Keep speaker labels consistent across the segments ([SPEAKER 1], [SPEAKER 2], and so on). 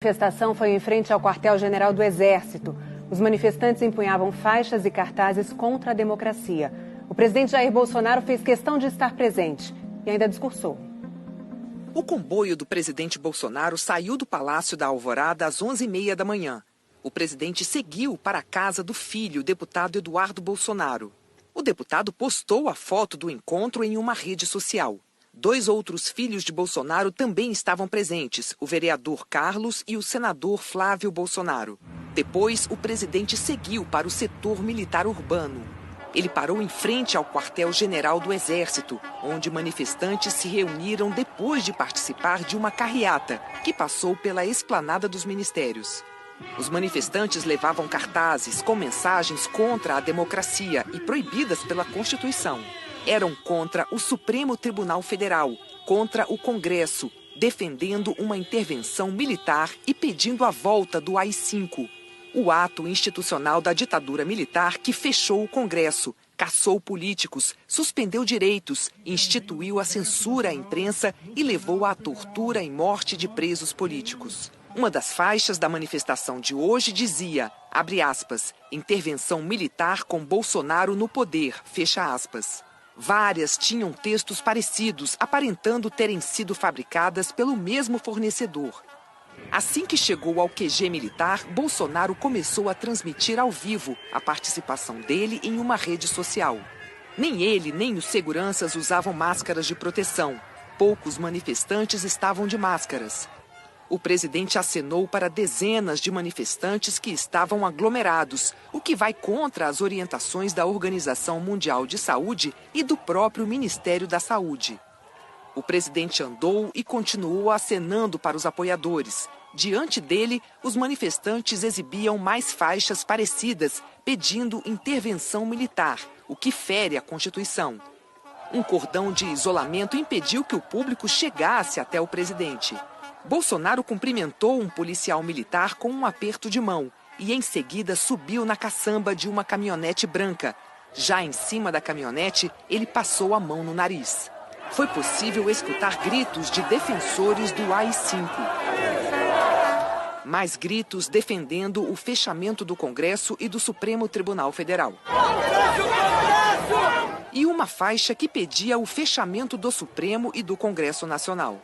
[SPEAKER 1] A manifestação foi em frente ao quartel-general do Exército. Os manifestantes empunhavam faixas e cartazes contra a democracia. O presidente Jair Bolsonaro fez questão de estar presente e ainda discursou.
[SPEAKER 2] O comboio do presidente Bolsonaro saiu do Palácio da Alvorada às 11h30 da manhã. O presidente seguiu para a casa do filho, o deputado Eduardo Bolsonaro. O deputado postou a foto do encontro em uma rede social. 2 outros filhos de Bolsonaro também estavam presentes, o vereador Carlos e o senador Flávio Bolsonaro. Depois, o presidente seguiu para o setor militar urbano. Ele parou em frente ao quartel-general do Exército, onde manifestantes se reuniram depois de participar de uma carreata que passou pela esplanada dos ministérios. Os manifestantes levavam cartazes com mensagens contra a democracia e proibidas pela Constituição. Eram contra o Supremo Tribunal Federal, contra o Congresso, defendendo uma intervenção militar e pedindo a volta do AI-5, o ato institucional da ditadura militar que fechou o Congresso, caçou políticos, suspendeu direitos, instituiu a censura à imprensa e levou à tortura e morte de presos políticos. Uma das faixas da manifestação de hoje dizia, abre aspas, intervenção militar com Bolsonaro no poder, fecha aspas. Várias tinham textos parecidos, aparentando terem sido fabricadas pelo mesmo fornecedor. Assim que chegou ao QG militar, Bolsonaro começou a transmitir ao vivo a participação dele em uma rede social. Nem ele, nem os seguranças usavam máscaras de proteção. Poucos manifestantes estavam de máscaras. O presidente acenou para dezenas de manifestantes que estavam aglomerados, o que vai contra as orientações da Organização Mundial de Saúde e do próprio Ministério da Saúde. O presidente andou e continuou acenando para os apoiadores. Diante dele, os manifestantes exibiam mais faixas parecidas, pedindo intervenção militar, o que fere a Constituição. Um cordão de isolamento impediu que o público chegasse até o presidente. Bolsonaro cumprimentou um policial militar com um aperto de mão e, em seguida, subiu na caçamba de uma caminhonete branca. Já em cima da caminhonete, ele passou a mão no nariz. Foi possível escutar gritos de defensores do AI-5. Mais gritos defendendo o fechamento do Congresso e do Supremo Tribunal Federal. E uma faixa que pedia o fechamento do Supremo e do Congresso Nacional.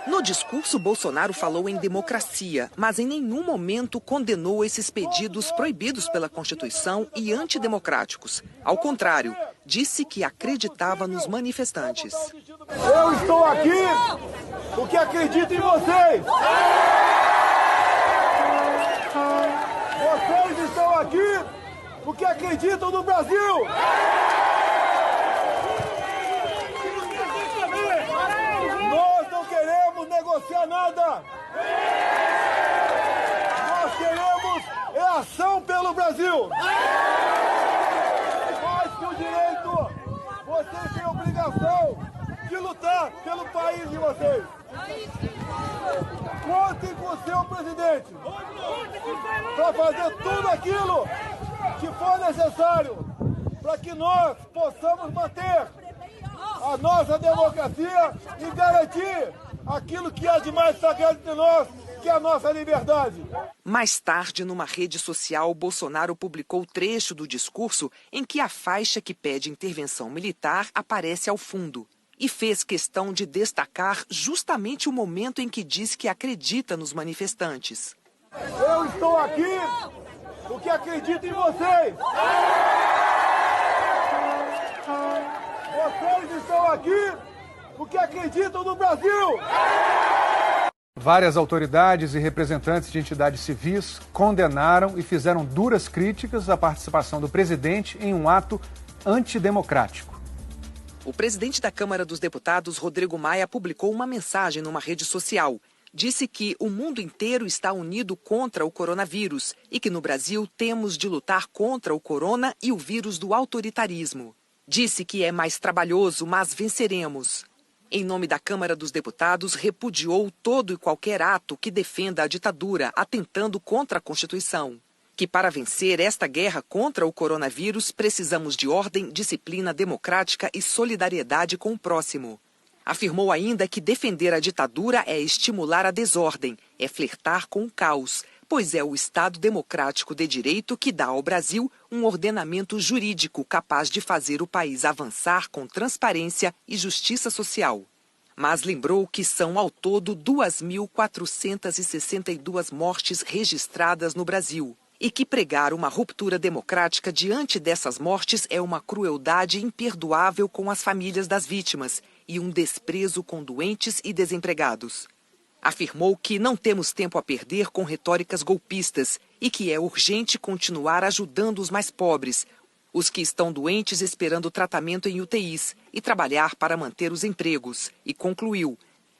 [SPEAKER 2] No discurso, Bolsonaro falou em democracia, mas em nenhum momento condenou esses pedidos proibidos pela Constituição e antidemocráticos. Ao contrário, disse que acreditava nos manifestantes.
[SPEAKER 3] Eu estou aqui porque acredito em vocês. Vocês estão aqui porque acreditam no Brasil. Negociar nada! Nós queremos ação pelo Brasil! Mais que o direito, vocês têm a obrigação de lutar pelo país de vocês! Contem com o seu presidente para fazer tudo aquilo que for necessário para que nós possamos manter a nossa democracia e garantir aquilo que há de mais sagrado de nós, que é a nossa liberdade.
[SPEAKER 2] Mais tarde, numa rede social, Bolsonaro publicou trecho do discurso em que a faixa que pede intervenção militar aparece ao fundo. E fez questão de destacar justamente o momento em que diz que acredita nos manifestantes.
[SPEAKER 3] Eu estou aqui porque acredito em vocês. Vocês estão aqui porque acreditam no Brasil!
[SPEAKER 4] Várias autoridades e representantes de entidades civis condenaram e fizeram duras críticas à participação do presidente em um ato antidemocrático.
[SPEAKER 2] O presidente da Câmara dos Deputados, Rodrigo Maia, publicou uma mensagem numa rede social. Disse que o mundo inteiro está unido contra o coronavírus e que no Brasil temos de lutar contra o corona e o vírus do autoritarismo. Disse que é mais trabalhoso, mas venceremos. Em nome da Câmara dos Deputados, repudiou todo e qualquer ato que defenda a ditadura, atentando contra a Constituição. Que para vencer esta guerra contra o coronavírus, precisamos de ordem, disciplina democrática e solidariedade com o próximo. Afirmou ainda que defender a ditadura é estimular a desordem, é flertar com o caos, pois é o Estado democrático de direito que dá ao Brasil um ordenamento jurídico capaz de fazer o país avançar com transparência e justiça social. Mas lembrou que são ao todo 2.462 mortes registradas no Brasil e que pregar uma ruptura democrática diante dessas mortes é uma crueldade imperdoável com as famílias das vítimas e um desprezo com doentes e desempregados. Afirmou que não temos tempo a perder com retóricas golpistas e que é urgente continuar ajudando os mais pobres, os que estão doentes esperando tratamento em UTIs e trabalhar para manter os empregos. E concluiu: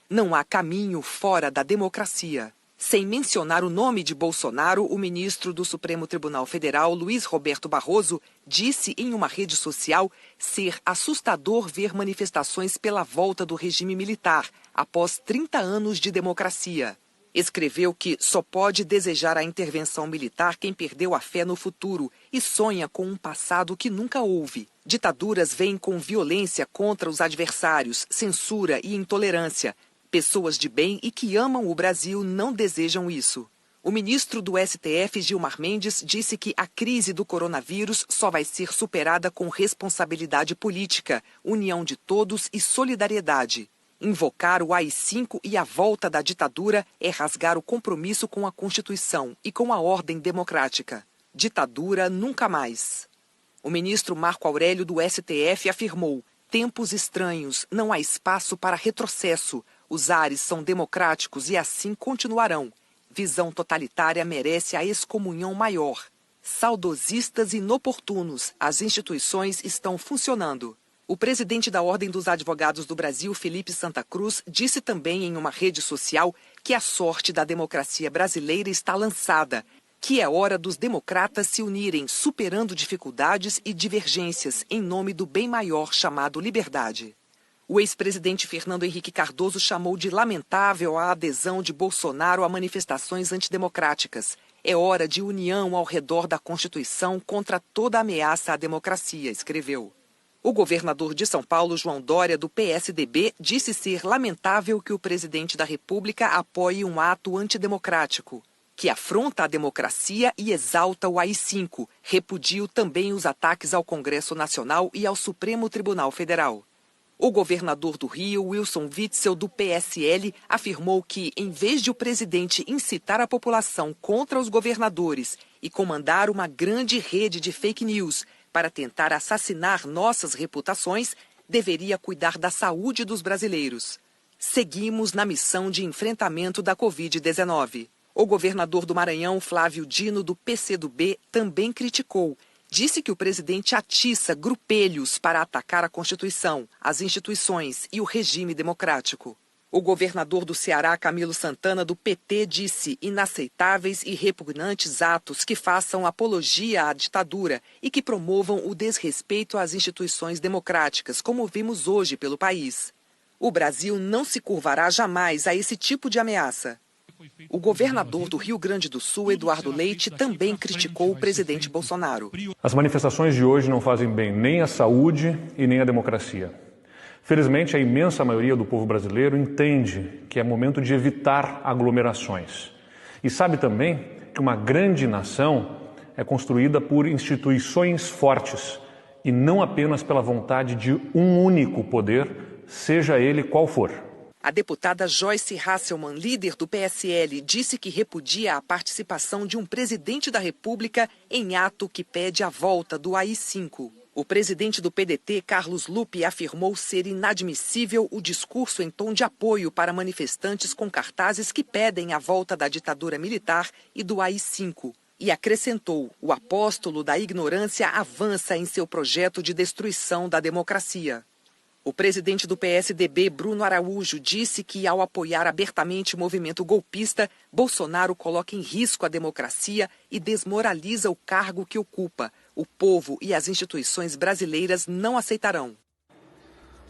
[SPEAKER 2] não há caminho fora da democracia. Sem mencionar o nome de Bolsonaro, o ministro do Supremo Tribunal Federal, Luiz Roberto Barroso, disse em uma rede social ser assustador ver manifestações pela volta do regime militar após 30 anos de democracia. Escreveu que só pode desejar a intervenção militar quem perdeu a fé no futuro e sonha com um passado que nunca houve. Ditaduras vêm com violência contra os adversários, censura e intolerância. Pessoas de bem e que amam o Brasil não desejam isso. O ministro do STF, Gilmar Mendes, disse que a crise do coronavírus só vai ser superada com responsabilidade política, união de todos e solidariedade. Invocar o AI-5 e a volta da ditadura é rasgar o compromisso com a Constituição e com a ordem democrática. Ditadura nunca mais. O ministro Marco Aurélio do STF afirmou: tempos estranhos, não há espaço para retrocesso. Os ares são democráticos e assim continuarão. Visão totalitária merece a excomunhão maior. Saudosistas inoportunos, as instituições estão funcionando. O presidente da Ordem dos Advogados do Brasil, Felipe Santa Cruz, disse também em uma rede social que a sorte da democracia brasileira está lançada, que é hora dos democratas se unirem, superando dificuldades e divergências em nome do bem maior chamado liberdade. O ex-presidente Fernando Henrique Cardoso chamou de lamentável a adesão de Bolsonaro a manifestações antidemocráticas. É hora de união ao redor da Constituição contra toda ameaça à democracia, escreveu. O governador de São Paulo, João Dória, do PSDB, disse ser lamentável que o presidente da República apoie um ato antidemocrático, que afronta a democracia e exalta o AI-5. Repudiu também os ataques ao Congresso Nacional e ao Supremo Tribunal Federal. O governador do Rio, Wilson Witzel, do PSL, afirmou que, em vez de o presidente incitar a população contra os governadores e comandar uma grande rede de fake news para tentar assassinar nossas reputações, deveria cuidar da saúde dos brasileiros. Seguimos na missão de enfrentamento da Covid-19. O governador do Maranhão, Flávio Dino, do PCdoB, também criticou. Disse que o presidente atiça grupelhos para atacar a Constituição, as instituições e o regime democrático. O governador do Ceará, Camilo Santana, do PT, disse inaceitáveis e repugnantes atos que façam apologia à ditadura e que promovam o desrespeito às instituições democráticas, como vimos hoje pelo país. O Brasil não se curvará jamais a esse tipo de ameaça. O governador do Rio Grande do Sul, Eduardo Leite, também criticou o presidente Bolsonaro.
[SPEAKER 5] As manifestações de hoje não fazem bem nem à saúde e nem à democracia. Felizmente, a imensa maioria do povo brasileiro entende que é momento de evitar aglomerações. E sabe também que uma grande nação é construída por instituições fortes e não apenas pela vontade de um único poder, seja ele qual for.
[SPEAKER 2] A deputada Joyce Hasselmann, líder do PSL, disse que repudia a participação de um presidente da República em ato que pede a volta do AI-5. O presidente do PDT, Carlos Lupe, afirmou ser inadmissível o discurso em tom de apoio para manifestantes com cartazes que pedem a volta da ditadura militar e do AI-5. E acrescentou: o apóstolo da ignorância avança em seu projeto de destruição da democracia. O presidente do PSDB, Bruno Araújo, disse que, ao apoiar abertamente o movimento golpista, Bolsonaro coloca em risco a democracia e desmoraliza o cargo que ocupa. O povo e as instituições brasileiras não aceitarão.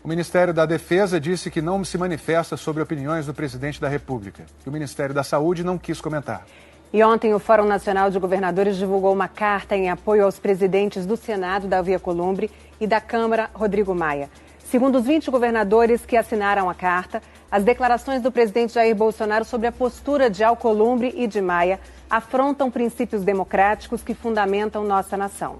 [SPEAKER 4] O Ministério da Defesa disse que não se manifesta sobre opiniões do presidente da República. E o Ministério da Saúde não quis comentar.
[SPEAKER 1] E ontem o Fórum Nacional de Governadores divulgou uma carta em apoio aos presidentes do Senado, Davi Alcolumbre, e da Câmara, Rodrigo Maia. Segundo os 20 governadores que assinaram a carta, as declarações do presidente Jair Bolsonaro sobre a postura de Alcolumbre e de Maia afrontam princípios democráticos que fundamentam nossa nação.